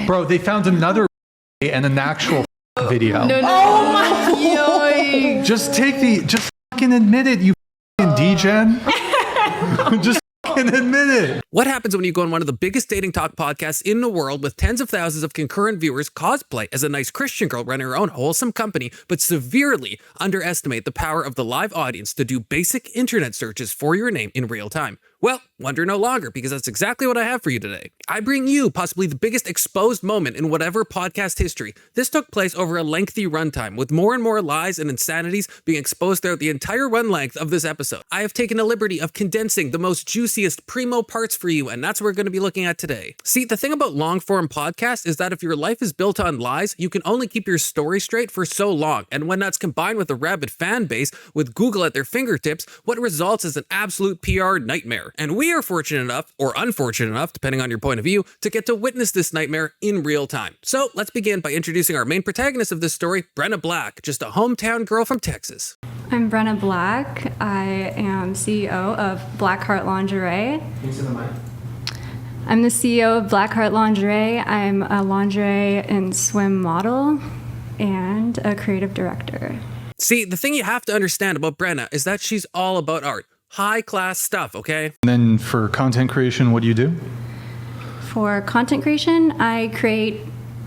Bro, they found another and an actual video. No. Oh my Yoink. Just fucking admit it, you fucking degen. Just fucking admit it. What happens when you go on one of the biggest dating talk podcasts in the world with tens of thousands of concurrent viewers, cosplay as a nice Christian girl running her own wholesome company, but severely underestimate the power of the live audience to do basic internet searches for your name in real time? Well, wonder no longer, because that's exactly what I have for you today. I bring you possibly the biggest exposed moment in whatever podcast history. This took place over a lengthy runtime, with more and more lies and insanities being exposed throughout the entire run length of this episode. I have taken the liberty of condensing the most juiciest primo parts for you, and that's what we're going to be looking at today. See, the thing about long-form podcasts is that if your life is built on lies, you can only keep your story straight for so long, and when that's combined with a rabid fan base with Google at their fingertips, what results is an absolute PR nightmare. And we are fortunate enough, or unfortunate enough, depending on your point of view, to get to witness this nightmare in real time. So let's begin by introducing our main protagonist of this story, Brennah Black, just a hometown girl from Texas. I'm Brennah Black. I am CEO of Blackheart Lingerie. Into the mic. I'm the CEO of Blackheart Lingerie. I'm a lingerie and swim model and a creative director. See, the thing you have to understand about Brennah is that she's all about art. High-class stuff, okay? And then for content creation, what do you do? For content creation, I create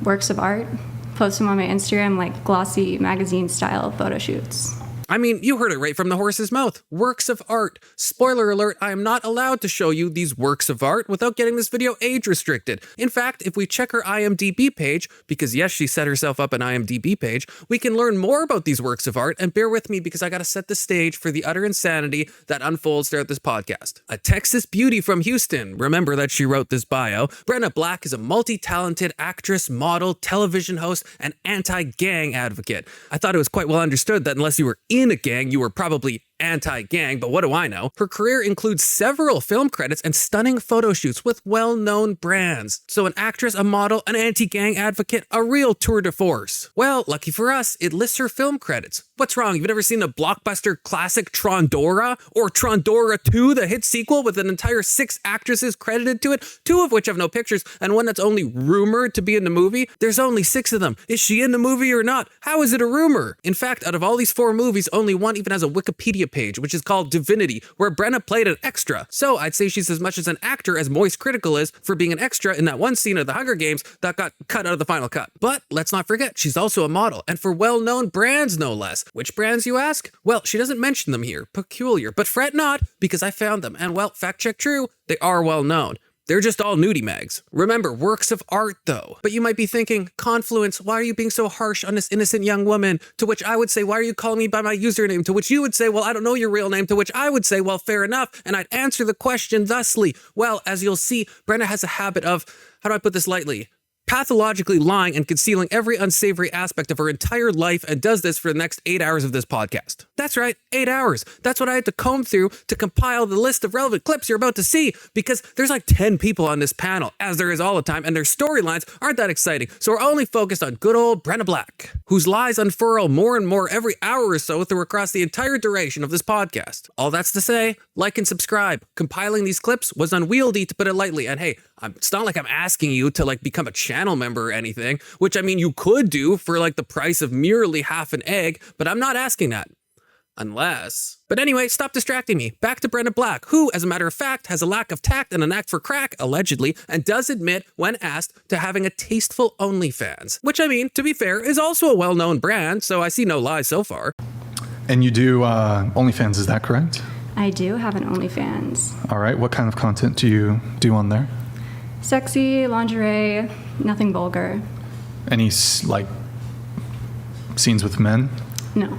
works of art, post them on my Instagram like glossy magazine-style photo shoots. I mean, you heard it right from the horse's mouth. Works of art. Spoiler alert, I am not allowed to show you these works of art without getting this video age restricted. In fact, if we check her IMDb page, because yes, she set herself up an IMDb page, we can learn more about these works of art, and bear with me because I gotta set the stage for the utter insanity that unfolds throughout this podcast. A Texas beauty from Houston. Remember that she wrote this bio. Brennah Black is a multi-talented actress, model, television host, and anti-gang advocate. I thought it was quite well understood that unless you were in a gang, you were probably anti-gang, but what do I know? Her career includes several film credits and stunning photo shoots with well-known brands. So an actress, a model, an anti-gang advocate, a real tour de force. Well, lucky for us, it lists her film credits. What's wrong? You've never seen the blockbuster classic Trondora? Or Trondora 2, the hit sequel with an entire 6 actresses credited to it, 2 of which have no pictures, and one that's only rumored to be in the movie? There's only 6 of them. Is she in the movie or not? How is it a rumor? In fact, out of all these 4 movies, only one even has a Wikipedia page, which is called Divinity, where Brennah played an extra. So I'd say she's as much as an actor as Moist Critical is for being an extra in that one scene of the Hunger Games that got cut out of the final cut. But let's not forget, she's also a model, and for well-known brands no less. Which brands, you ask? Well, she doesn't mention them here. Peculiar. But fret not, because I found them, and well, fact check true, they are well known. They're just all nudie mags. Remember, works of art though. But you might be thinking, Confluence, why are you being so harsh on this innocent young woman? To which I would say, why are you calling me by my username? To which you would say, well, I don't know your real name. To which I would say, well, fair enough. And I'd answer the question thusly. Well, as you'll see, Brennah has a habit of, how do I put this lightly? Pathologically lying and concealing every unsavory aspect of her entire life, and does this for the next 8 hours of this podcast. That's right, 8 hours. That's what I had to comb through to compile the list of relevant clips you're about to see, because there's like 10 people on this panel, as there is all the time, and their storylines aren't that exciting, so we're only focused on good old Brennah Black, whose lies unfurl more and more every hour or so through across the entire duration of this podcast. All that's to say, like and subscribe. Compiling these clips was unwieldy, to put it lightly, and hey, it's not like I'm asking you to like become a channel member or anything, which I mean you could do for like the price of merely half an egg, but I'm not asking that. Unless... But anyway, stop distracting me. Back to Brennah Black, who, as a matter of fact, has a lack of tact and a knack for crack, allegedly, and does admit, when asked, to having a tasteful OnlyFans. Which, I mean, to be fair, is also a well-known brand, so I see no lies so far. And you do OnlyFans, is that correct? I do have an OnlyFans. All right, what kind of content do you do on there? Sexy, lingerie, nothing vulgar. Any, like, scenes with men? No.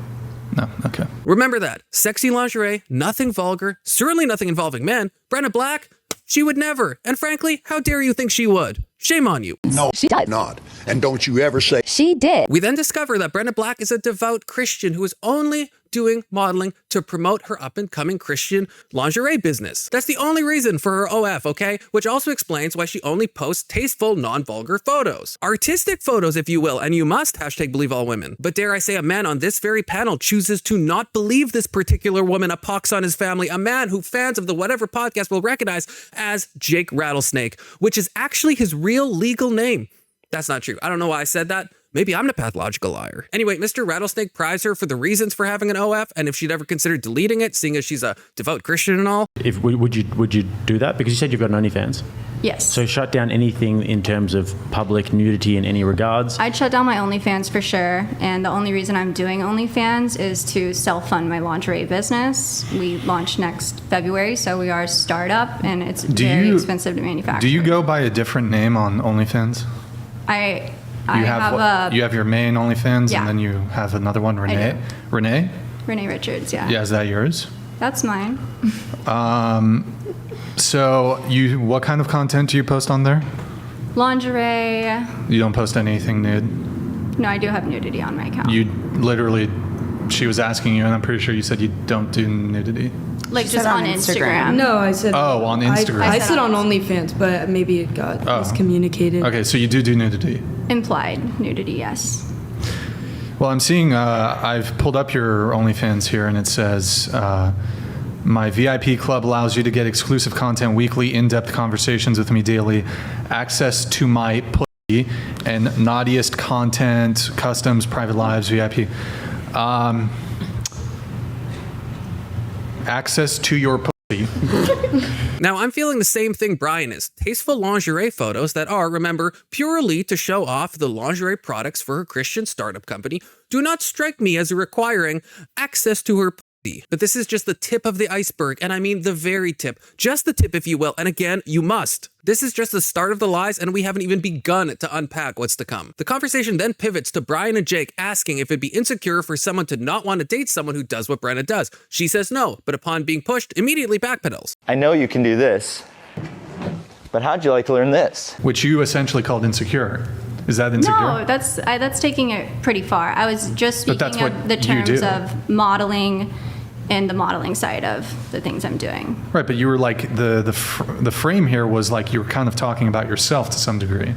No, okay. Remember that. Sexy lingerie, nothing vulgar, certainly nothing involving men. Brennah Black, she would never. And frankly, how dare you think she would? Shame on you. No, she did not. And don't you ever say She did. We then discover that Brennah Black is a devout Christian who is only doing modeling to promote her up-and-coming Christian lingerie business. That's the only reason for her OF, okay? Which also explains why she only posts tasteful, non-vulgar photos. Artistic photos, if you will, and you must #BelieveAllWomen. But dare I say, a man on this very panel chooses to not believe this particular woman, a pox on his family, a man who fans of the Whatever podcast will recognize as Jake Rattlesnake, which is actually his real legal name. That's not true. I don't know why I said that. Maybe I'm the pathological liar. Anyway, Mr. Rattlesnake pries her for the reasons for having an OF and if she'd ever considered deleting it, seeing as she's a devout Christian and all. Would you do that? Because you said you've got an OnlyFans. Yes. So shut down anything in terms of public nudity in any regards. I'd shut down my OnlyFans for sure. And the only reason I'm doing OnlyFans is to self-fund my lingerie business. We launch next February, so we are a startup, and it's very expensive to manufacture. Do you go by a different name on OnlyFans? You have your main OnlyFans, Yeah. and then you have another one, Renee. do. Renee? Renee Richards, yeah. Yeah, is that yours? That's mine. So what kind of content do you post on there? Lingerie. You don't post anything nude? No, I do have nudity on my account. You literally, she was asking you, and I'm pretty sure you said you don't do nudity. like just on Instagram. No, I said. Oh, on Instagram. I said on OnlyFans, but maybe it got miscommunicated. Okay, so you do nudity. Implied nudity, yes. Well, I'm seeing, I've pulled up your OnlyFans here, and it says, my VIP club allows you to get exclusive content, weekly in-depth conversations with me daily, access to my pussy, and naughtiest content, customs, private lives, VIP. Access to your pussy. Now, I'm feeling the same thing Brian is. Tasteful lingerie photos that are, remember, purely to show off the lingerie products for her Christian startup company do not strike me as requiring access to her pussy. But this is just the tip of the iceberg, and I mean the very tip. Just the tip, if you will, and again, you must. This is just the start of the lies, and we haven't even begun to unpack what's to come. The conversation then pivots to Brian and Jake asking if it'd be insecure for someone to not want to date someone who does what Brena does. She says no, but upon being pushed, immediately backpedals. I know you can do this, but how'd you like to learn this? Which you essentially called insecure. Is that insecure? No, that's taking it pretty far. I was just But that's speaking what of the you terms do. of modeling and the modeling side of the things I'm doing. Right, but you were like, the frame here was like you were kind of talking about yourself to some degree.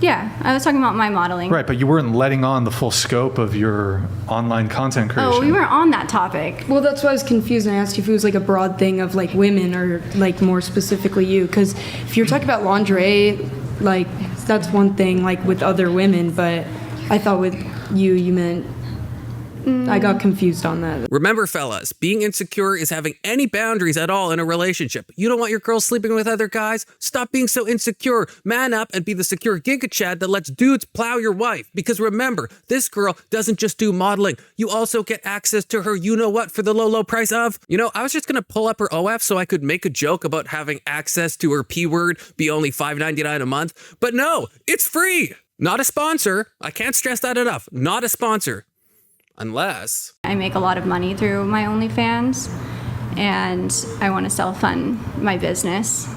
Yeah, I was talking about my modeling. Right, but you weren't letting on the full scope of your online content creation. Oh, we were on that topic. Well, that's why I was confused, and I asked you if it was like a broad thing of like women or like more specifically you. Because if you're talking about lingerie, like that's one thing, like with other women. But I thought with you meant. I got confused on that. Remember, fellas, being insecure is having any boundaries at all in a relationship. You don't want your girl sleeping with other guys? Stop being so insecure. Man up and be the secure giga chad that lets dudes plow your wife. Because remember, this girl doesn't just do modeling. You also get access to her you-know-what for the low, low price of. You know, I was just going to pull up her OF so I could make a joke about having access to her P-word be only $5.99 a month. But no, it's free. Not a sponsor. I can't stress that enough. Not a sponsor. Unless I make a lot of money through my OnlyFans, and I want to self-fund my business.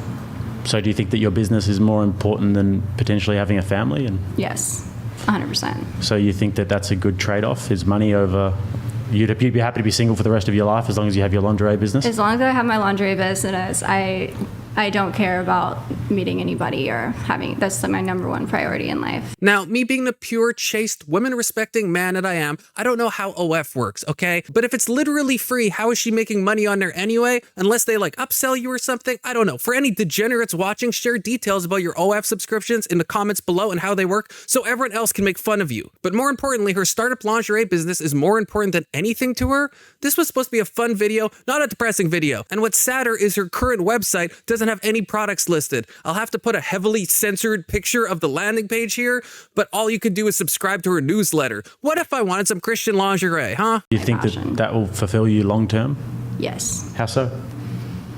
So do you think that your business is more important than potentially having a family? And Yes, 100%. so you think that that's a good trade-off, is money over... You'd be happy to be single for the rest of your life as long as you have your lingerie business? As long as I have my lingerie business, I don't care about meeting anybody or having, that's my number one priority in life. Now, me being the pure, chaste, women-respecting man that I am, I don't know how OF works, okay? But if it's literally free, how is she making money on there anyway? Unless they like upsell you or something? I don't know. For any degenerates watching, share details about your OF subscriptions in the comments below and how they work so everyone else can make fun of you. But more importantly, her startup lingerie business is more important than anything to her. This was supposed to be a fun video, not a depressing video. And what's sadder is her current website doesn't have any products listed. I'll have to put a heavily censored picture of the landing page here, but all you can do is subscribe to her newsletter. What if I wanted some Christian lingerie, huh? Do you think that will fulfill you long term? Yes, How so?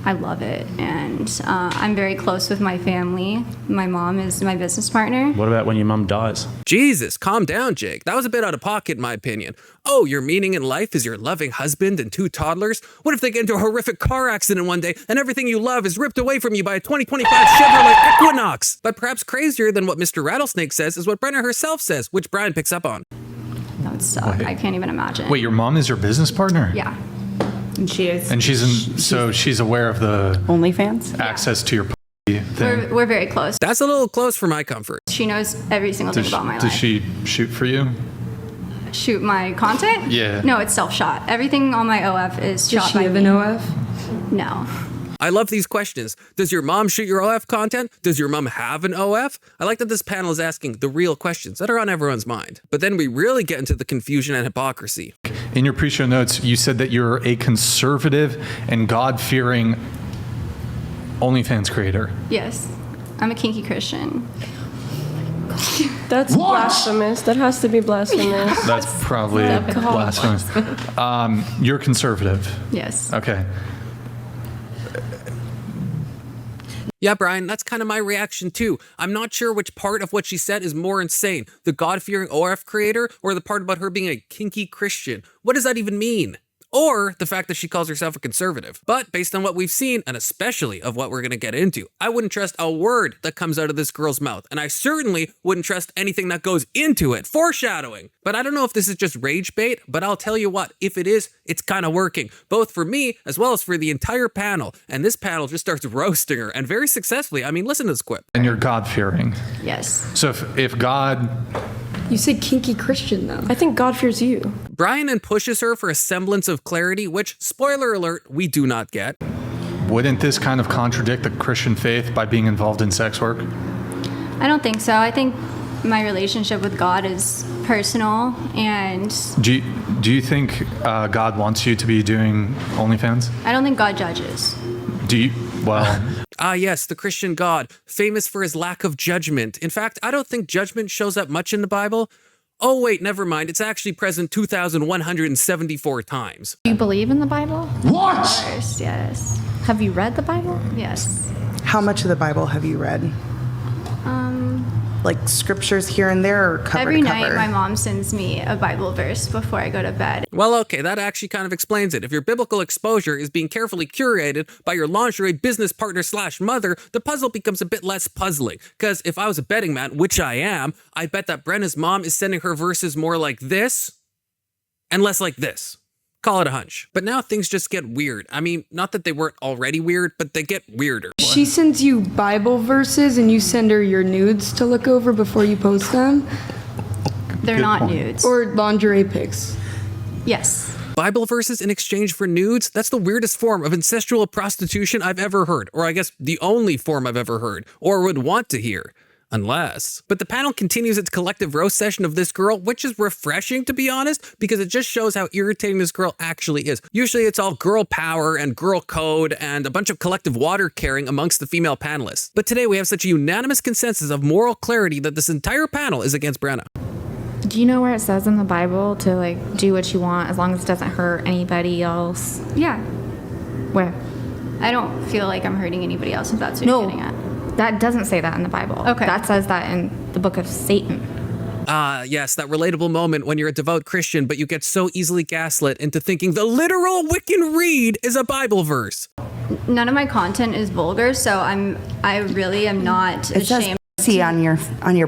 I love it, and I'm very close with my family. My mom is my business partner. What about when your mum dies? Jesus, calm down, Jake. That was a bit out of pocket, in my opinion. Oh, your meaning in life is your loving husband and 2 toddlers? What if they get into a horrific car accident one day and everything you love is ripped away from you by a 2025 Chevrolet Equinox? But perhaps crazier than what Mr. Rattlesnake says is what Brena herself says, which Brian picks up on. That would suck. I can't even imagine. Wait, your mom is your business partner? Yeah. And she is. And she's aware of the OnlyFans? access to your pussy thing. We're very close. That's a little close for my comfort. She knows every single thing about my life. Does she shoot for you? Shoot my content? Yeah. No, it's self-shot. Everything on my OF is Does shot she by have me. an OF? No. I love these questions. Does your mom shoot your OF content? Does your mom have an OF? I like that this panel is asking the real questions that are on everyone's mind. But then we really get into the confusion and hypocrisy. In your pre-show notes, you said that you're a conservative and God-fearing OnlyFans creator. Yes. I'm a kinky Christian. That's blasphemous. That has to be blasphemous. That's probably blasphemous. You're conservative. Yes. Okay. Yeah, Brian, that's kind of my reaction too. I'm not sure which part of what she said is more insane, the God-fearing OF creator or the part about her being a kinky Christian. What does that even mean? Or the fact that she calls herself a conservative. But based on what we've seen, and especially of what we're going to get into, I wouldn't trust a word that comes out of this girl's mouth. And I certainly wouldn't trust anything that goes into it. Foreshadowing. But I don't know if this is just rage bait, but I'll tell you what, if it is, it's kind of working. Both for me, as well as for the entire panel. And this panel just starts roasting her, and very successfully. I mean, listen to this quip. And you're God-fearing. Yes. So if God... You said kinky Christian, though. I think God fears you. Brian then pushes her for a semblance of clarity, which, spoiler alert, we do not get. Wouldn't this kind of contradict the Christian faith by being involved in sex work? I don't think so. I think my relationship with God is personal, and Do you think God wants you to be doing OnlyFans? I don't think God judges. Do you? Well... Ah, yes, the Christian God, famous for his lack of judgment. In fact, I don't think judgment shows up much in the Bible. Oh, wait, never mind. It's actually present 2,174 times. Do you believe in the Bible? What? Of course, yes. Have you read the Bible? Yes. How much of the Bible have you read? Like scriptures here and there, or cover Every to cover? night my mom sends me a Bible verse before I go to bed. Well, okay, that actually kind of explains it. If your biblical exposure is being carefully curated by your lingerie business partner / mother, the puzzle becomes a bit less puzzling. Because if I was a betting man, which I am, I bet that Brenna's mom is sending her verses more like this and less like this. Call it a hunch. But now things just get weird. I mean, not that they weren't already weird, but they get weirder. She sends you Bible verses and you send her your nudes to look over before you post them? They're not nudes. Or lingerie pics? Yes. Bible verses in exchange for nudes? That's the weirdest form of incestual prostitution I've ever heard. Or I guess the only form I've ever heard, or would want to hear. Unless. But the panel continues its collective roast session of this girl, which is refreshing, to be honest, because it just shows how irritating this girl actually is. Usually it's all girl power and girl code and a bunch of collective water carrying amongst the female panelists. But today we have such a unanimous consensus of moral clarity that this entire panel is against Brena. Do you know where it says in the Bible to like do what you want as long as it doesn't hurt anybody else? Yeah. Where? I don't feel like I'm hurting anybody else if that's what you're getting at. That doesn't say that in the Bible. Okay. That says that in the book of Satan. Ah, yes, that relatable moment when you're a devout Christian, but you get so easily gaslit into thinking the literal Wiccan read is a Bible verse. None of my content is vulgar, so I really am not It says ashamed. pussy on your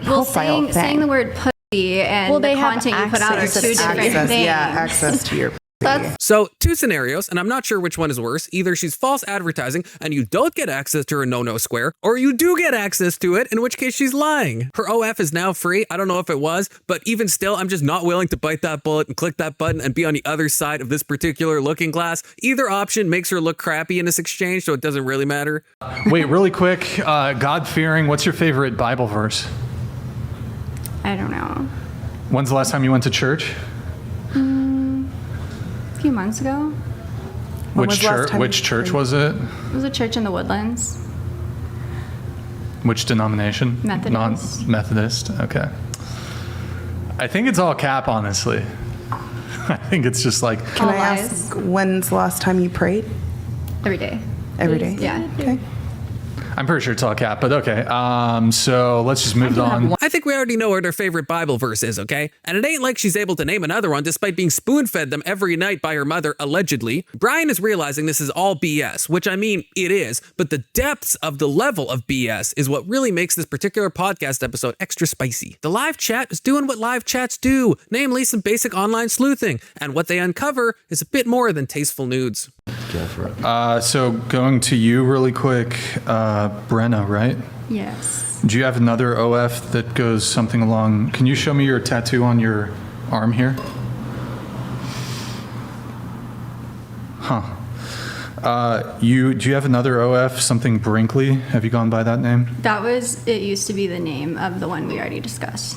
profile thing. saying the word pussy and they the have content you put out are It two says different access, things. yeah, access to your. So, two scenarios, and I'm not sure which one is worse. Either she's false advertising and you don't get access to her no-no square, or you do get access to it, in which case she's lying. Her OF is now free. I don't know if it was, but even still, I'm just not willing to bite that bullet and click that button and be on the other side of this particular looking glass. Either option makes her look crappy in this exchange, so it doesn't really matter. Wait, really quick, God-fearing, what's your favorite Bible verse? I don't know. When's the last time you went to church? A few months ago. Which church was it? It was a church in the Woodlands. Which denomination? Methodist. Methodist, okay. I think it's all cap, honestly. I think it's just like... Can All I lies. ask, when's the last time you prayed? Every day. Every day? Yeah. Okay. I'm pretty sure it's all cap, but okay. So let's just move on. I think we already know what her favorite Bible verse is, okay? And it ain't like she's able to name another one despite being spoon-fed them every night by her mother, allegedly. Brian is realizing this is all BS, which I mean, it is, but the depths of the level of BS is what really makes this particular podcast episode extra spicy. The live chat is doing what live chats do, namely some basic online sleuthing, and what they uncover is a bit more than tasteful nudes. So going to you really quick, Brena, right? Yes. Do you have another OF that goes something along? Can you show me your tattoo on your arm here? Huh. Do you have another OF, something Brinkley? Have you gone by that name? It used to be the name of the one we already discussed.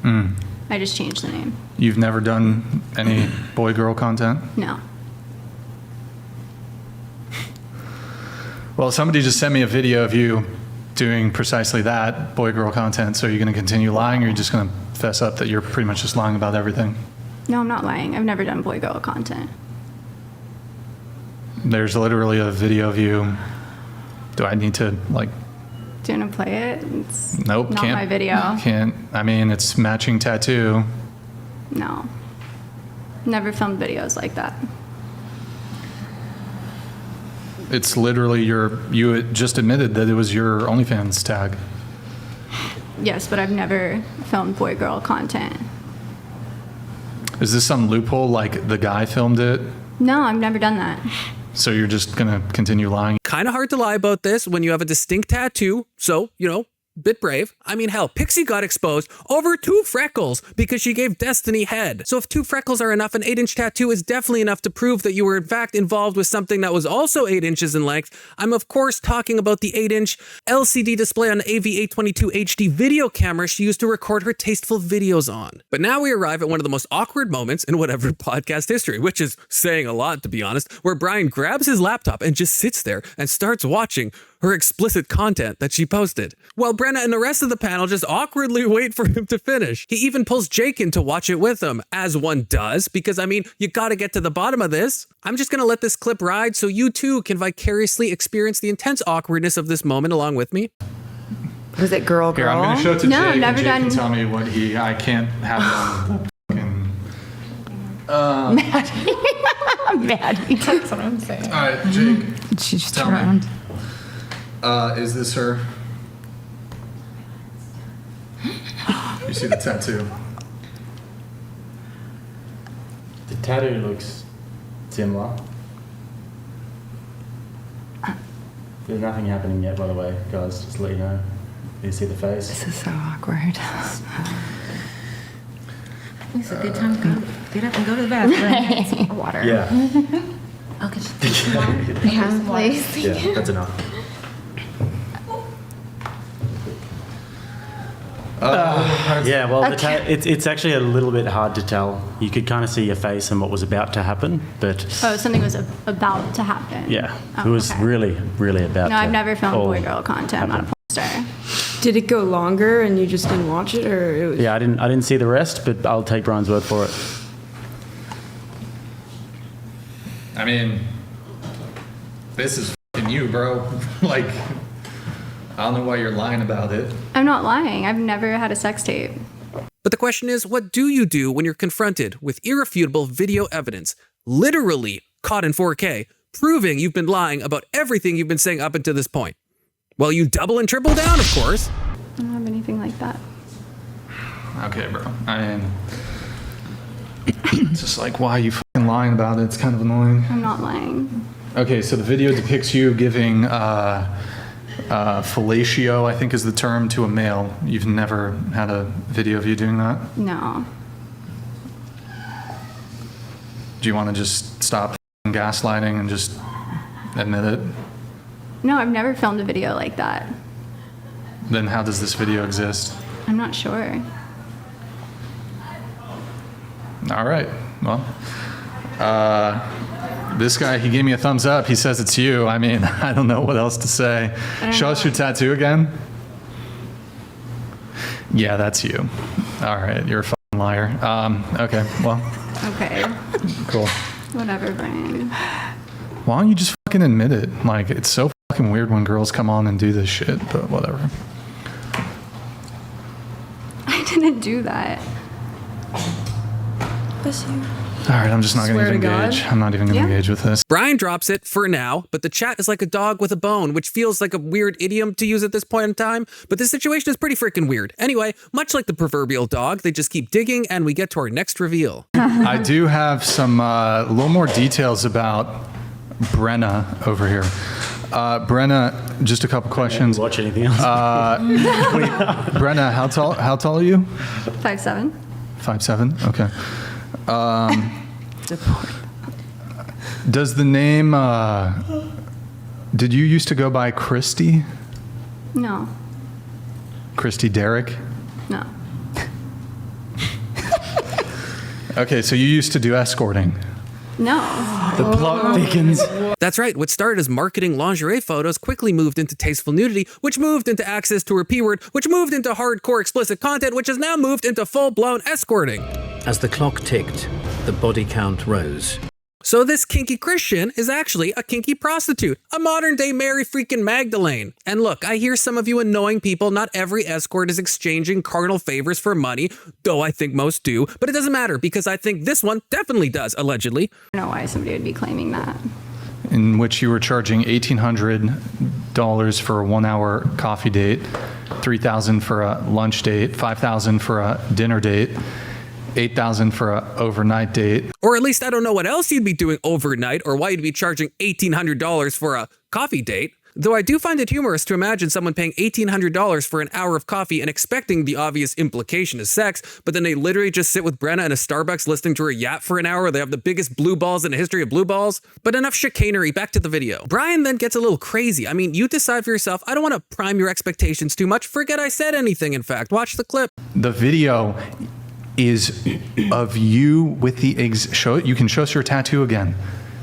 I just changed the name. You've never done any boy-girl content? No. Well, somebody just sent me a video of you doing precisely that, boy-girl content. So are you going to continue lying, or are you just going to fess up that you're pretty much just lying about everything? No, I'm not lying. I've never done boy-girl content. There's literally a video of you. Do I need to, like... Do you want to play it? It's Nope, not can't. my video. Can't. I mean, it's matching tattoo. No. Never filmed videos like that. It's literally you just admitted that it was your OnlyFans tag. Yes, but I've never filmed boy-girl content. Is this some loophole, like the guy filmed it? No, I've never done that. So you're just gonna continue lying? Kind of hard to lie about this when you have a distinct tattoo. So, bit brave. I mean, hell, Pixie got exposed over 2 freckles because she gave Destiny head. So if 2 freckles are enough, an 8-inch tattoo is definitely enough to prove that you were in fact involved with something that was also 8 inches in length. I'm of course talking about the 8-inch LCD display on an AV822 HD video camera she used to record her tasteful videos on. But now we arrive at one of the most awkward moments in whatever podcast history, which is saying a lot, to be honest, where Brian grabs his laptop and just sits there and starts watching her explicit content that she posted, while Brena and the rest of the panel just awkwardly wait for him to finish. He even pulls Jake in to watch it with him, as one does, because I mean, you gotta get to the bottom of this. I'm just gonna let this clip ride so you too can vicariously experience the intense awkwardness of this moment along with me. Was it girl? Here, I'm gonna show it to No, Jake, never and Jake done- can tell me what I can't have it on the fucking... Maddie. That's what I'm saying. All right, Jake, She's just tell me. around. Is this her? You see the tattoo? The tattoo looks similar. There's nothing happening yet, by the way, guys. Just to let you know. You see the face. This is so awkward. It's a good time to go. Get up and go to the bathroom. Water. Yeah. Okay. Yeah, please. Yeah, that's enough. Yeah, well, it's actually a little bit hard to tell. You could kind of see your face and what was about to happen, but Oh, something was about to happen. yeah, Oh, it was okay. really, really about No, to I've never filmed all boy-girl content. I'm not a happen. porn star. Did it go longer and you just didn't watch it, or it was? Yeah, I didn't see the rest, but I'll take Brian's word for it. I mean, this is fucking you, bro. Like, I don't know why you're lying about it. I'm not lying. I've never had a sex tape. But the question is, what do you do when you're confronted with irrefutable video evidence, literally caught in 4K, proving you've been lying about everything you've been saying up until this point? Well, you double and triple down, of course. I don't have anything like that. Okay, bro. I mean, it's just like, why are you fucking lying about it? It's kind of annoying. I'm not lying. Okay, so the video depicts you giving fellatio, I think is the term, to a male. You've never had a video of you doing that? No. Do you want to just stop gaslighting and just admit it? No, I've never filmed a video like that. Then how does this video exist? I'm not sure. All right, well, this guy, he gave me a thumbs up. He says it's you. I mean, I don't know what else to say. Show us your tattoo again. Yeah, that's you. All right, you're a fucking liar. Okay, well. Okay. Cool. Whatever, Brian. Why don't you just fucking admit it? Like, it's so fucking weird when girls come on and do this shit, but whatever. I didn't do that. Bless you. All right, I'm just not going to Swear even to God? engage. I'm not even going to Yeah. engage with this. Brian drops it for now, but the chat is like a dog with a bone, which feels like a weird idiom to use at this point in time. But this situation is pretty freaking weird. Anyway, much like the proverbial dog, they just keep digging and we get to our next reveal. I do have some a little more details about Brena over here. Brena, just a couple questions. Watch anything else? Brena, how tall are you? 5'7". 5'7"? Okay. Does the name Did you used to go by Christy? No. Christy Derrick? No. Okay, so you used to do escorting. No. The plot thickens. That's right, what started as marketing lingerie photos quickly moved into tasteful nudity, which moved into access to her P-word, which moved into hardcore explicit content, which has now moved into full-blown escorting. As the clock ticked, the body count rose. So this kinky Christian is actually a kinky prostitute, a modern-day Mary freaking Magdalene. And look, I hear some of you annoying people, not every escort is exchanging carnal favors for money, though I think most do, but it doesn't matter because I think this one definitely does, allegedly. I don't know why somebody would be claiming that. In which you were charging $1,800 for a 1-hour coffee date, $3,000 for a lunch date, $5,000 for a dinner date, $8,000 for an overnight date. Or at least I don't know what else you'd be doing overnight or why you'd be charging $1,800 for a coffee date. Though I do find it humorous to imagine someone paying $1,800 for an hour of coffee and expecting the obvious implication is sex, but then they literally just sit with Brena in a Starbucks listening to her yap for an hour. They have the biggest blue balls in the history of blue balls. But enough chicanery, back to the video. Brian then gets a little crazy. I mean, you decide for yourself. I don't want to prime your expectations too much. Forget I said anything, in fact. Watch the clip. The video is of you with the show it. You can show us your tattoo again.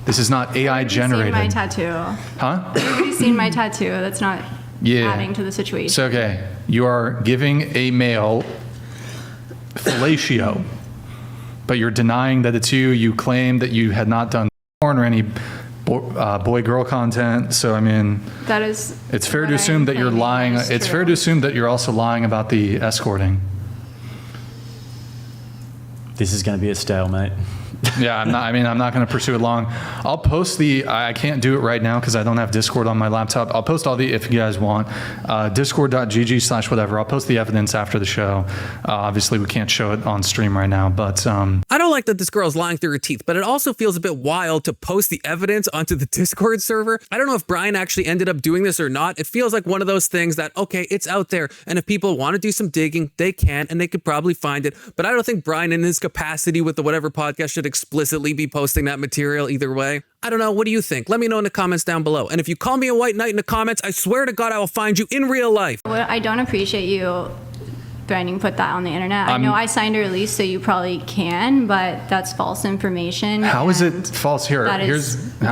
This is not AI generated. Seen my tattoo. Huh? Everybody's seen my tattoo. That's not adding to the situation. It's okay. You are giving a male fellatio, but you're denying that it's you. You claim that you had not done porn or any boy-girl content. So I mean, that is. It's fair to assume that you're lying. It's fair to assume that you're also lying about the escorting. This is going to be a stalemate. Yeah, I'm not going to pursue it long. I'll post I can't do it right now because I don't have Discord on my laptop. I'll post all if you guys want, discord.gg/whatever. I'll post the evidence after the show. Obviously, we can't show it on stream right now, but I don't like that this girl's lying through her teeth, but it also feels a bit wild to post the evidence onto the Discord server. I don't know if Brian actually ended up doing this or not. It feels like one of those things that, okay, it's out there, and if people want to do some digging, they can, and they could probably find it. But I don't think Brian, in his capacity with the whatever podcast, should explicitly be posting that material either way. I don't know. What do you think? Let me know in the comments down below. And if you call me a white knight in the comments, I swear to God, I will find you in real life. Well, I don't appreciate you threatening to put that on the internet. I know I signed a release, so you probably can, but that's false information. How is it false here? How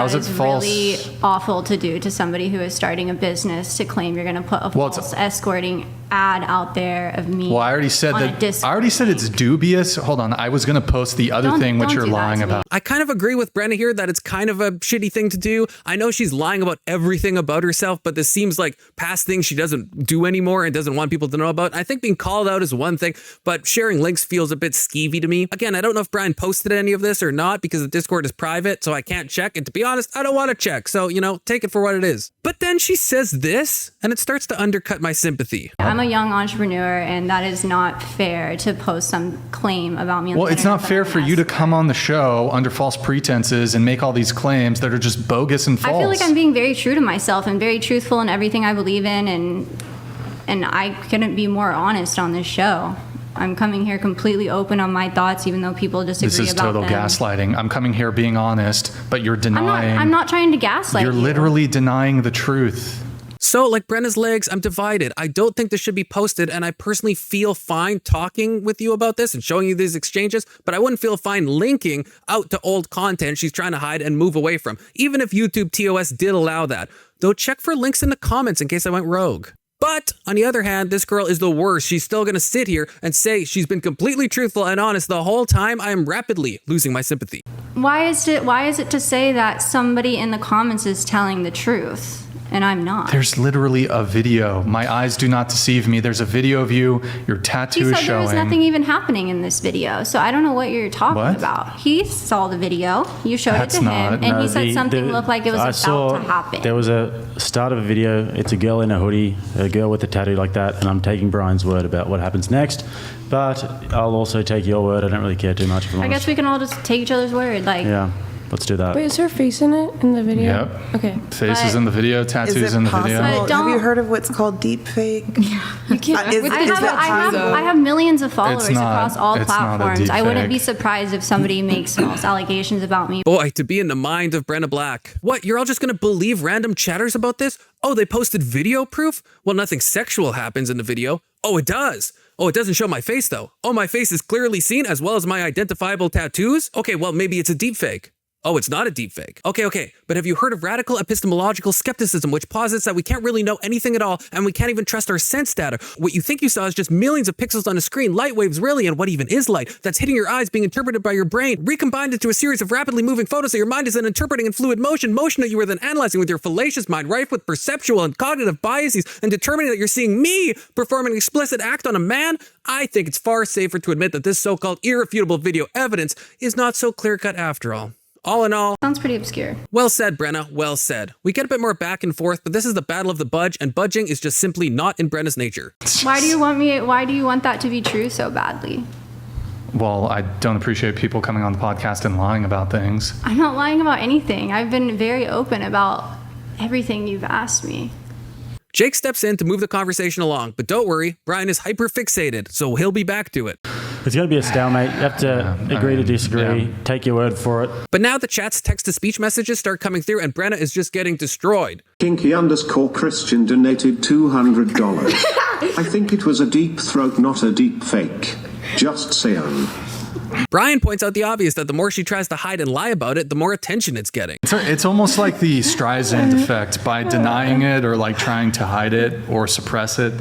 is it false? Really awful to do to somebody who is starting a business to claim you're going to put a false escorting ad out there of me. Well, I already said that. I already said it's dubious. Hold on. I was going to post the other thing which you're lying about. I kind of agree with Brena here that it's kind of a shitty thing to do. I know she's lying about everything about herself, but this seems like past things she doesn't do anymore and doesn't want people to know about. I think being called out is one thing, but sharing links feels a bit skeevy to me. Again, I don't know if Brian posted any of this or not because the Discord is private, so I can't check. And to be honest, I don't want to check. So, take it for what it is. But then she says this, and it starts to undercut my sympathy. I'm a young entrepreneur, and that is not fair to post some claim about me. Well, it's not fair for you to come on the show under false pretenses and make all these claims that are just bogus and false. I feel like I'm being very true to myself and very truthful in everything I believe in, and I couldn't be more honest on this show. I'm coming here completely open on my thoughts, even though people disagree about them. This is total gaslighting. I'm coming here being honest, but you're denying. I'm not trying to gaslight you. You're literally denying the truth. So, like Brenna's legs, I'm divided. I don't think this should be posted, and I personally feel fine talking with you about this and showing you these exchanges, but I wouldn't feel fine linking out to old content she's trying to hide and move away from, even if YouTube TOS did allow that. Though check for links in the comments in case I went rogue. But on the other hand, this girl is the worst. She's still going to sit here and say she's been completely truthful and honest the whole time. I am rapidly losing my sympathy. Why is it to say that somebody in the comments is telling the truth? And I'm not. There's literally a video. My eyes do not deceive me. There's a video of you. Your tattoo is showing. He said there was nothing even happening in this video. So I don't know what you're talking about. He saw the video. You showed it to him. And he said something looked like it was about to happen. There was a start of a video. It's a girl in a hoodie, a girl with a tattoo like that. And I'm taking Brian's word about what happens next. But I'll also take your word. I don't really care too much. I guess we can all just take each other's word. Yeah. let's do that. Wait, is her face in it in the video? Yep. Okay. Face is in the video, tattoos in the video. Have you heard of what's called deep fake? You can't. I have millions of followers across all it's not a platforms. I wouldn't deepfake. be surprised if somebody makes false allegations about me. Boy, to be in the mind of Brennah Black. What, you're all just gonna believe random chatters about this? Oh, they posted video proof? Well, nothing sexual happens in the video. Oh, it does. Oh, it doesn't show my face though. Oh, my face is clearly seen as well as my identifiable tattoos? Okay, well, maybe it's a deepfake. Oh, it's not a deepfake. Okay. But have you heard of radical epistemological skepticism, which posits that we can't really know anything at all and we can't even trust our sense data? What you think you saw is just millions of pixels on a screen, light waves really, and what even is light? That's hitting your eyes, being interpreted by your brain, recombined into a series of rapidly moving photos that your mind is then interpreting in fluid motion that you are then analyzing with your fallacious mind, rife with perceptual and cognitive biases, and determining that you're seeing me perform an explicit act on a man. I think it's far safer to admit that this so-called irrefutable video evidence is not so clear-cut after all. All in all, Sounds pretty obscure. well said, Brennah, well said. We get a bit more back and forth, but this is the battle of the budge, and budging is just simply not in Brennah's nature. Why do you want that to be true so badly? Well, I don't appreciate people coming on the podcast and lying about things. I'm not lying about anything. I've been very open about everything you've asked me. Jake steps in to move the conversation along, but don't worry, Brian is hyper-fixated, so he'll be back to it. It's going to be a stalemate. You have to agree to disagree, take your word for it. But now the chat's text-to-speech messages start coming through, and Brennah is just getting destroyed. Kinky_Christian donated $200. I think it was a deep throat, not a deep fake. Just saying. Brian points out the obvious, that the more she tries to hide and lie about it, the more attention it's getting. It's almost like the Streisand effect. By denying it or like trying to hide it or suppress it,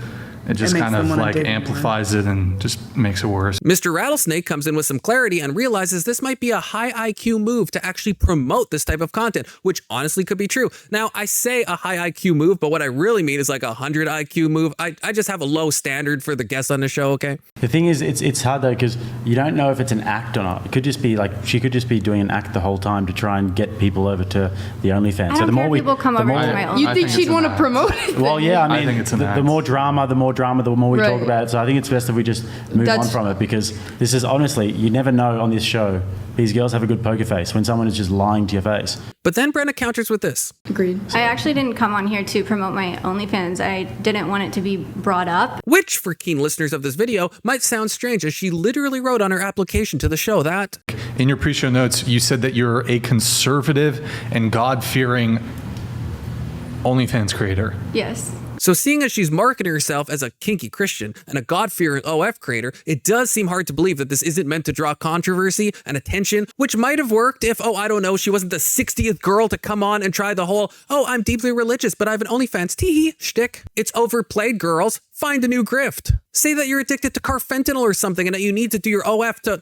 it just kind of like amplifies it and just makes it worse. Mr. Rattlesnake comes in with some clarity and realizes this might be a high IQ move to actually promote this type of content, which honestly could be true. Now, I say a high IQ move, but what I really mean is like a 100 IQ move. I just have a low standard for the guests on the show, okay? The thing is, it's hard though, because you don't know if it's an act or not. It could just be like, she could just be doing an act the whole time to try and get people over to the OnlyFans. I don't care if people come over to my OnlyFans. You think she'd want to promote it? Well, yeah, I mean, think it's an the more drama, the more we Right. talk about it. So I think it's best if we just move on from it, because this is honestly, you never know on this show. These girls have a good poker face when someone is just lying to your face. But then Brennah counters with this. Agreed. I actually didn't come on here to promote my OnlyFans. I didn't want it to be brought up. Which, for keen listeners of this video, might sound strange, as she literally wrote on her application to the show that... In your pre-show notes, you said that you're a conservative and God-fearing OnlyFans creator. Yes. So seeing as she's marketing herself as a kinky Christian and a God-fearing OF creator, it does seem hard to believe that this isn't meant to draw controversy and attention, which might have worked if, I don't know, she wasn't the 60th girl to come on and try the whole, I'm deeply religious, but I have an OnlyFans tee-hee shtick. It's overplayed, girls. Find a new grift. Say that you're addicted to carfentanil or something and that you need to do your OF to,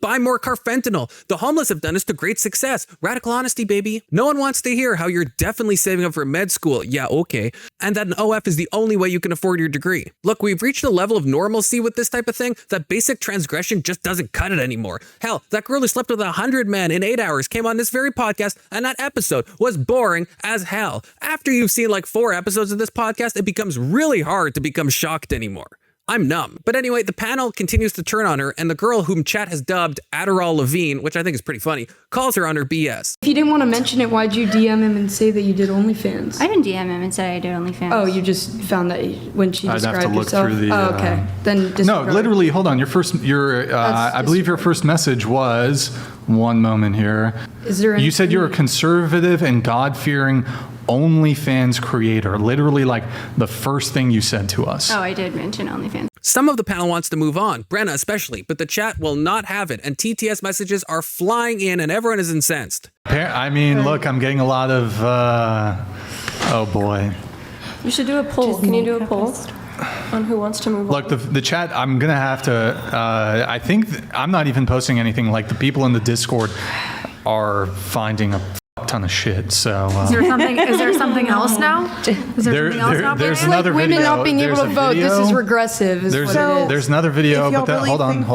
buy more carfentanil. The homeless have done this to great success. Radical honesty, baby. No one wants to hear how you're definitely saving up for med school. Yeah, okay. And that an OF is the only way you can afford your degree. Look, we've reached a level of normalcy with this type of thing that basic transgression just doesn't cut it anymore. Hell, that girl who slept with 100 men in 8 hours came on this very podcast, and that episode was boring as hell. After you've seen like 4 episodes of this podcast, it becomes really hard to become shocked anymore. I'm numb. But anyway, the panel continues to turn on her, and the girl whom chat has dubbed Adderall Levine, which I think is pretty funny, calls her on her BS. If you didn't want to mention it, why'd you DM him and say that you did OnlyFans? I didn't DM him and say I did OnlyFans. Oh, you just found that when she I'd described have to look herself? through the, okay. Then No, literally, hold on. I believe your first message was, one moment here. Is there You said you're a conservative and God-fearing OnlyFans creator. Literally, like the first thing you said to us. Oh, I did mention OnlyFans. Some of the panel wants to move on, Brennah especially, but the chat will not have it, and TTS messages are flying in and everyone is incensed. I mean, look, I'm getting a lot of, oh boy. You should do a poll. Can you do a poll on who wants to move on? Look, the chat, I'm going to have to, I think I'm not even posting anything. Like the people in the Discord are finding a fuck ton of shit. So Is there something else now? Is there something else now? there's It's another like women video. not being able There's to a vote. This is video. regressive. Is There's what it is. there's another video, If y'all but really hold think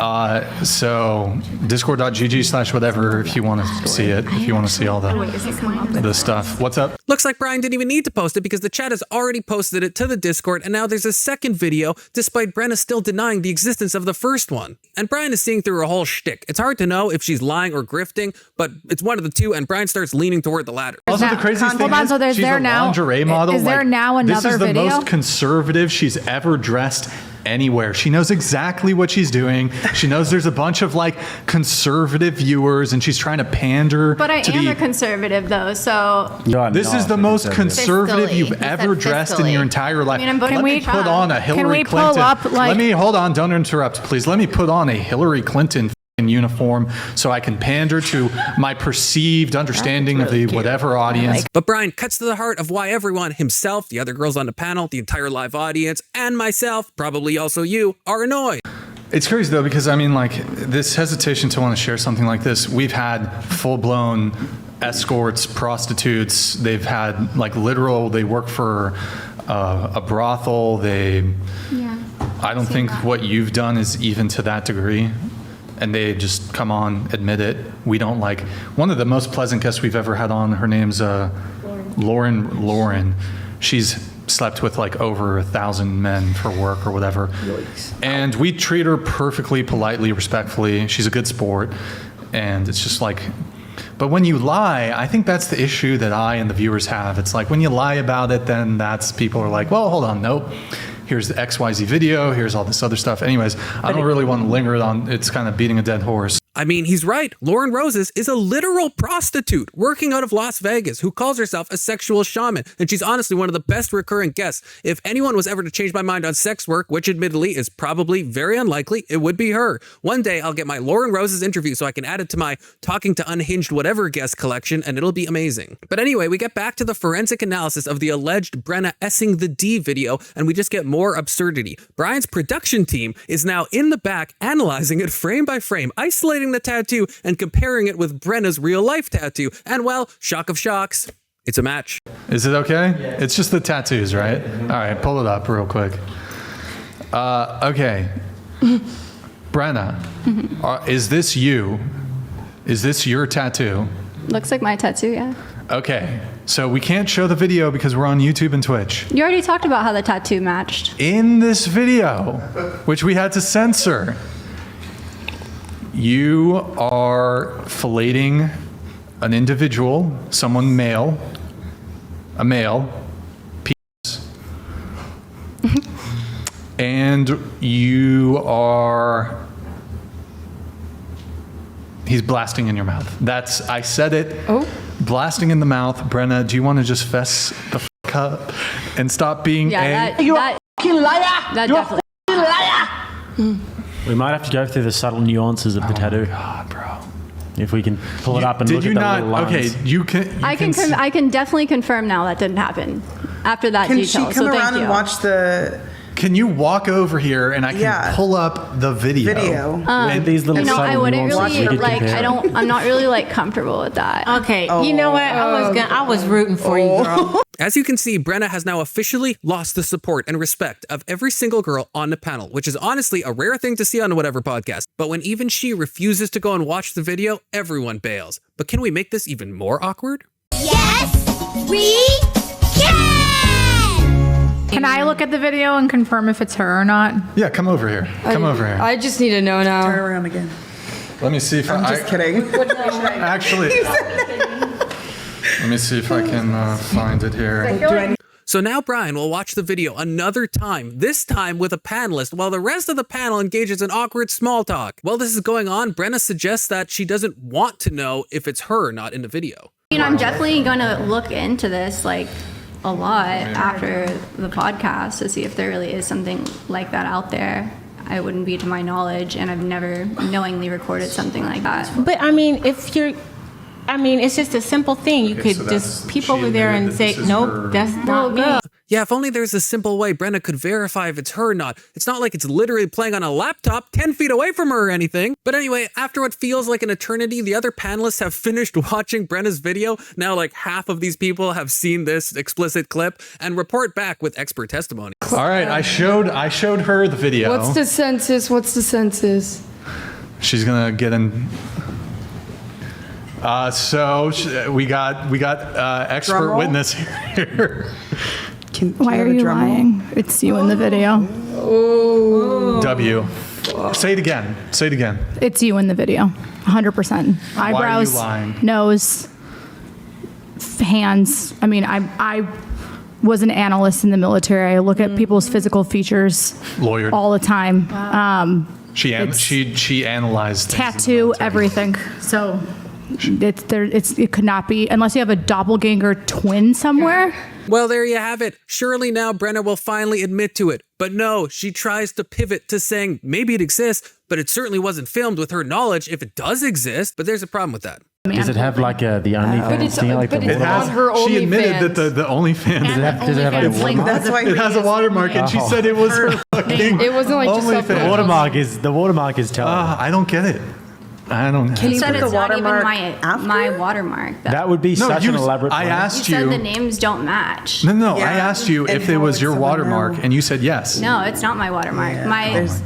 on. So discord.gg/whatever if you want to see it. If you want to see all the stuff. What's up? Looks like Brian didn't even need to post it because the chat has already posted it to the Discord, and now there's a second video, despite Brena still denying the existence of the first one. And Brian is seeing through her whole shtick. It's hard to know if she's lying or grifting, but it's one of the two, and Brian starts leaning toward the latter. Also, the craziest thing Hold on, is so there's she's there a now- lingerie model. is there now This another is the video? most conservative she's ever dressed anywhere. She knows exactly what she's doing. She knows there's a bunch of like conservative viewers, and she's trying to pander. But I to am the, a conservative, though, so... This is the most conservative Fiscally. you've He said ever dressed in fiscally. your entire life. I mean, I'm voting Let me for put Trump. on a Hillary we pull Clinton. up, like- Let me hold on. Don't interrupt, please. Let me put on a Hillary Clinton uniform so I can pander to my perceived understanding of the whatever audience. But Brian cuts to the heart of why everyone, himself, the other girls on the panel, the entire live audience, and myself, probably also you, are annoyed. It's crazy though, because I mean, like, this hesitation to want to share something like this, we've had full-blown escorts, prostitutes, they've had like literal, they work for a brothel, I don't think what you've done is even to that degree. And they just come on, admit it. We don't like, one of the most pleasant guests we've ever had on, her name's Lauren. She's slept with like over 1,000 men for work or whatever. Yikes. And we treat her perfectly, politely, respectfully. She's a good sport. And it's just like, but when you lie, I think that's the issue that I and the viewers have. It's like when you lie about it, then that's, people are like, well, hold on, nope. Here's the XYZ video, here's all this other stuff. Anyways, I don't really want to linger on, it's kind of beating a dead horse. I mean, he's right. Lauren Roses is a literal prostitute working out of Las Vegas who calls herself a sexual shaman. And she's honestly one of the best recurring guests. If anyone was ever to change my mind on sex work, which admittedly is probably very unlikely, it would be her. One day I'll get my Lauren Roses interview so I can add it to my Talking to Unhinged whatever guest collection, and it'll be amazing. But anyway, we get back to the forensic analysis of the alleged Brena essing the D video, and we just get more absurdity. Brian's production team is now in the back analyzing it frame by frame, isolating the tattoo and comparing it with Brenna's real life tattoo. And well, shock of shocks, it's a match. Is it okay? Yeah. It's just the tattoos, right? All right, pull it up real quick. Okay. Brena, is this you? Is this your tattoo? Looks like my tattoo, yeah. Okay, so we can't show the video because we're on YouTube and Twitch. You already talked about how the tattoo matched. In this video, which we had to censor, you are filleting an individual, someone male, a male, penis, and you are, he's blasting in your mouth. That's, I said it. Oh. Blasting in the mouth. Brena, do you want to just fess the fuck up and stop being You're a fucking liar! That definitely. Liar! We might have to go through the subtle nuances of the tattoo. God, bro. If we can pull it up and look at the little lines. Okay, you can. I can definitely confirm now that didn't happen after that Can detail. she come so thank around you. and watch the Can you walk over here and I can pull up the video? And these little subtle I wouldn't nuances really we could like. compare. I'm not really like comfortable with that. Okay, you know what? I was rooting for you, girl. As you can see, Brena has now officially lost the support and respect of every single girl on the panel, which is honestly a rare thing to see on whatever podcast. But when even she refuses to go and watch the video, everyone bails. But can we make this even more awkward? Yes, we can! Can I look at the video and confirm if it's her or not? Yeah, come over here. Come over here. I just need to know now. turn around again. Let me see if I'm just kidding. Actually, let me see if I can find it here. So now Brian will watch the video another time, this time with a panelist, while the rest of the panel engages in awkward small talk. While this is going on, Brena suggests that she doesn't want to know if it's her or not in the video. I'm definitely going to look into this like a lot after the podcast to see if there really is something like that out there. I wouldn't be to my knowledge, and I've never knowingly recorded something like that. But I mean, it's just a simple thing. You could just peep over there and say, nope, that's not me. Yeah, if only there's a simple way Brena could verify if it's her or not. It's not like it's literally playing on a laptop 10 feet away from her or anything. But anyway, after what feels like an eternity, the other panelists have finished watching Brenna's video. Now like half of these people have seen this explicit clip and report back with expert testimony. All right, I showed her the video. What's the census? She's gonna get in. So we got expert witness here. Why are you lying? It's you in the video. Oh. W. Say it again. It's you in the video. 100%. Eyebrows, Why are you lying? nose, hands. I mean, I was an analyst in the military. I look at people's physical features Lawyer. all the time. She analyzed things in the Tattoo, military. everything. So it could not be, unless you have a doppelganger twin somewhere. Well, there you have it. Surely now Brena will finally admit to it. But no, she tries to pivot to saying maybe it exists, but it certainly wasn't filmed with her knowledge if it does exist. But there's a problem with that. Does it have like the OnlyFans thing? Like the It has, her she admitted OnlyFans. that the OnlyFans. Does it have like a watermark? That's why It has a watermark, and she said it was her fucking It wasn't like just OnlyFans. The watermark is telling. I don't get it. I don't. Can You you said put it's the not even watermark after? my watermark. Though. That would be such an elaborate. I plan. asked You you. said the names don't match. No. Yeah. I asked you And if it how was would your someone watermark, know? and you said yes. No, it's not my watermark. Yeah. My OnlyFans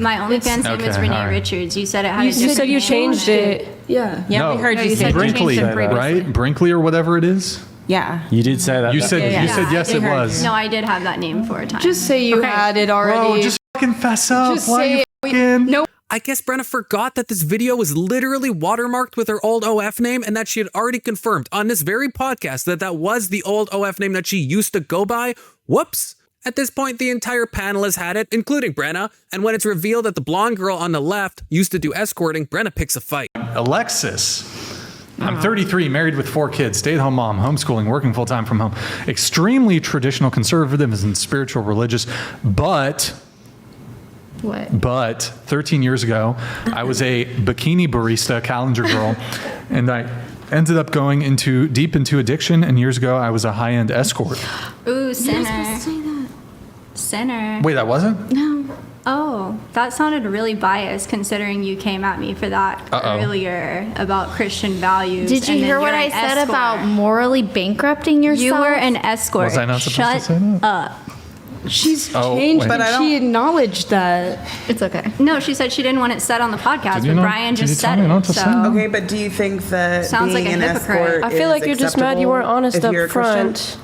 name is Okay, Renee all right. Richards. You said it had a You different said you name. changed it. Yeah. Yeah, No. we heard No, you you say said Brinkley, changed it previously. right? Brinkley or whatever it is. Yeah. You did say that. You said Yeah, you said yes, I it heard was. No, I did have that name for a time. Just say you had it already. Bro, just fucking fess up. Just Why say you it. fucking? No. I guess Brena forgot that this video was literally watermarked with her old OF name and that she had already confirmed on this very podcast that that was the old OF name that she used to go by. Whoops. At this point, the entire panel has had it, including Brena, and when it's revealed that the blonde girl on the left used to do escorting, Brena picks a fight. Alexis. I'm 33, married with 4 kids, stay-at-home mom, homeschooling, working full-time from home. Extremely traditional, conservative, and spiritual, religious, but 13 years ago, I was a bikini barista, calendar girl, and I ended up going deep into addiction, and years ago, I was a high-end escort. Ooh, sinner. Sinner. Wait, that wasn't? No. Oh, that sounded really biased considering you came at me for that earlier about Christian values. Did you and then hear what you're I an said escort. about morally bankrupting yourself? You were an escort. Was I not supposed Shut to say that? up. She's Oh, changed, wait. but But I she acknowledged that. It's okay. No, she said she didn't want it said on the podcast, Did you but not- Brian did you just tell said me it. not to say that? Okay, but do you think that Sounds like being a an hypocrite. escort I feel like is you're just mad you weren't acceptable honest if you're up a Christian? front.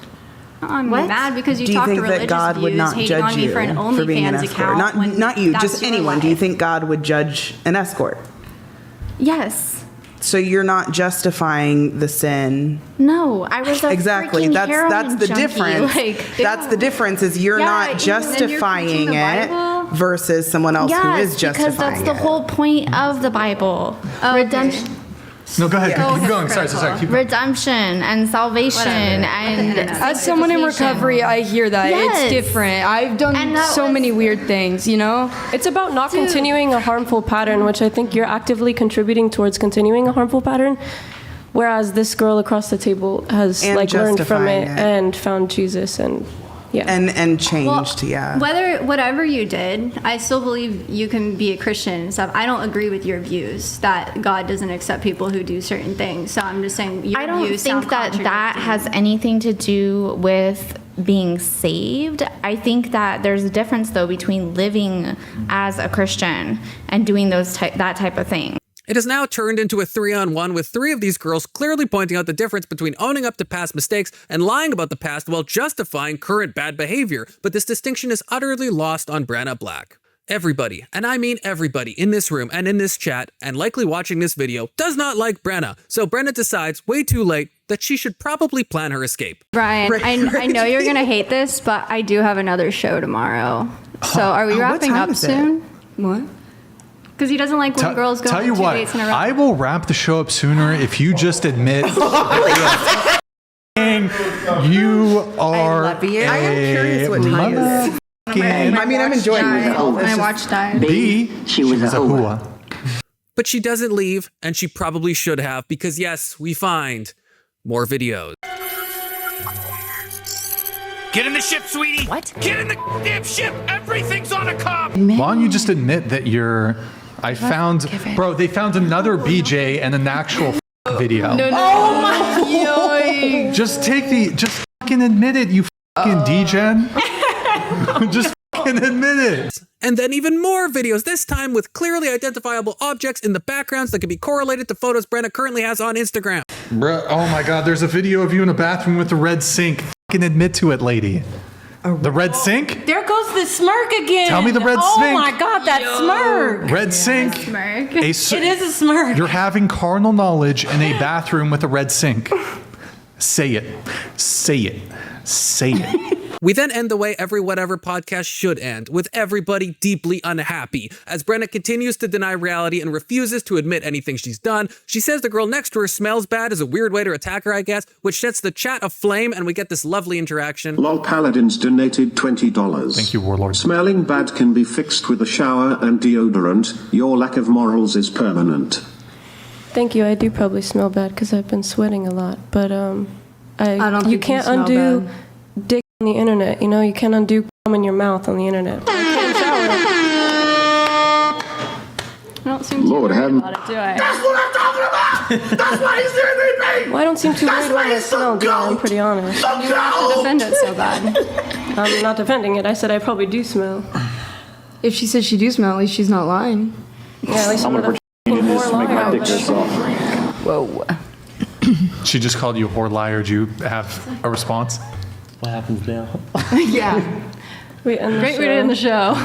I'm What? mad because you Do you talked think religious that God would views, not hating judge on me you for an for being an OnlyFans escort? account. when Not you, that's just your anyone. Do you life. think God would judge an escort? Yes. So you're not justifying the sin. No, I was a Exactly. freaking That's heroin the junkie. difference. Like, That's the difference is you're Yeah, not and then you're justifying preaching the it Bible? versus someone else who is yes, because justifying that's the it. whole point of the Bible. Okay. Redemption. No, go ahead. So Keep going. Sorry. hypocritical. Keep going. Redemption and salvation and As someone in recovery, I hear that. Yes. It's different. I've done And that so was- many weird things, you know? It's about not continuing a harmful pattern, which I think you're actively contributing towards continuing a harmful pattern. Whereas this girl across the table has And like learned from justifying it it. and found Jesus and yeah. And changed, yeah. Whatever you did, I still believe you can be a Christian and stuff. I don't agree with your views that God doesn't accept people who do certain things. So I'm just saying your I don't views sound think that has anything to do with being saved. I think that there's a difference though between living as a Christian and doing that type of thing. It has now turned into a 3-on-1 with 3 of these girls clearly pointing out the difference between owning up to past mistakes and lying about the past while justifying current bad behavior. But this distinction is utterly lost on Brennah Black. Everybody, and I mean everybody in this room and in this chat and likely watching this video does not like Brennah. So Brennah decides way too late that she should probably plan her escape. Brian, I know you're going to hate this, but I do have another show tomorrow. So are we what wrapping time up is it? soon? What? Because he doesn't like when girls go Tell on you 2 what, dates in a row. I will wrap the show up sooner if you just admit you are. I am curious what time it is. I mean, I'm enjoying myself. It's My just- watch died. B, she was a hua. But she doesn't leave, and she probably should have, because yes, we find more videos. Get in the ship, sweetie. What? Get in the damn ship. Everything's on a cob. Why don't you just admit that you're... They found another BJ and an actual video. No. Oh my. Just fucking admit it, you fucking D-gen. Just fucking admit it. And then even more videos, this time with clearly identifiable objects in the backgrounds that can be correlated to photos Brena currently has on Instagram. Bruh, oh my God, there's a video of you in a bathroom with the red sink. Fucking admit to it, lady. The red sink? There goes the smirk again. Tell me the red oh sink. Oh my God, that smirk. Red sink. Smirk. It is a smirk. You're having carnal knowledge in a bathroom with a red sink. Say it. Say it. Say it. We then end the way every whatever podcast should end, with everybody deeply unhappy. As Brena continues to deny reality and refuses to admit anything she's done, she says the girl next to her smells bad is a weird way to attack her, I guess, which sets the chat aflame and we get this lovely interaction. Lol Paladins donated $20. Thank you, Warlord. Smelling bad can be fixed with a shower and deodorant. Your lack of morals is permanent. Thank you. I do probably smell bad because I've been sweating a lot. But I don't think you can't you smell undo bad. dick on the internet. You know, you can't undo cum in your mouth on the internet. I don't seem too worried about it, do I? That's what I'm talking about! That's why he's here, me! Well, I don't seem too worried about my smell, do I? I'm pretty honest. You have to defend it so bad. I'm not defending it. I said I probably do smell. If she says she do smell, at least she's not lying. Yeah, at least I'm not a f***ing whore liar. Whoa. She just called you a whore liar. Do you have a response? What happens now? Yeah. Great way to end the show.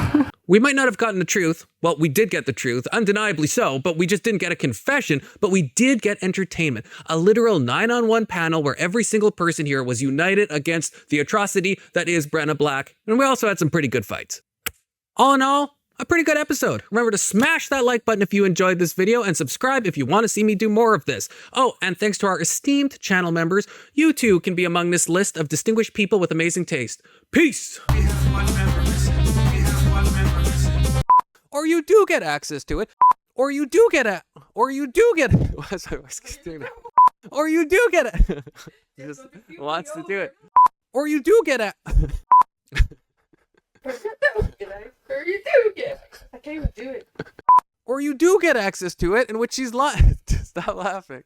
We might not have gotten the truth. Well, we did get the truth, undeniably so, but we just didn't get a confession, but we did get entertainment. A literal 9-on-1 panel where every single person here was united against the atrocity that is Brennah Black. And we also had some pretty good fights. All in all, a pretty good episode. Remember to smash that like button if you enjoyed this video and subscribe if you want to see me do more of this. Oh, and thanks to our esteemed channel members, you too can be among this list of distinguished people with amazing taste. Peace! Or you do get access to it. Or you do get it. Or you do get it. Or you do get it. He just wants to do it. Or you do get it. Or you do get. I can't even do it. Or you do get access to it, in which she's lying. Stop laughing.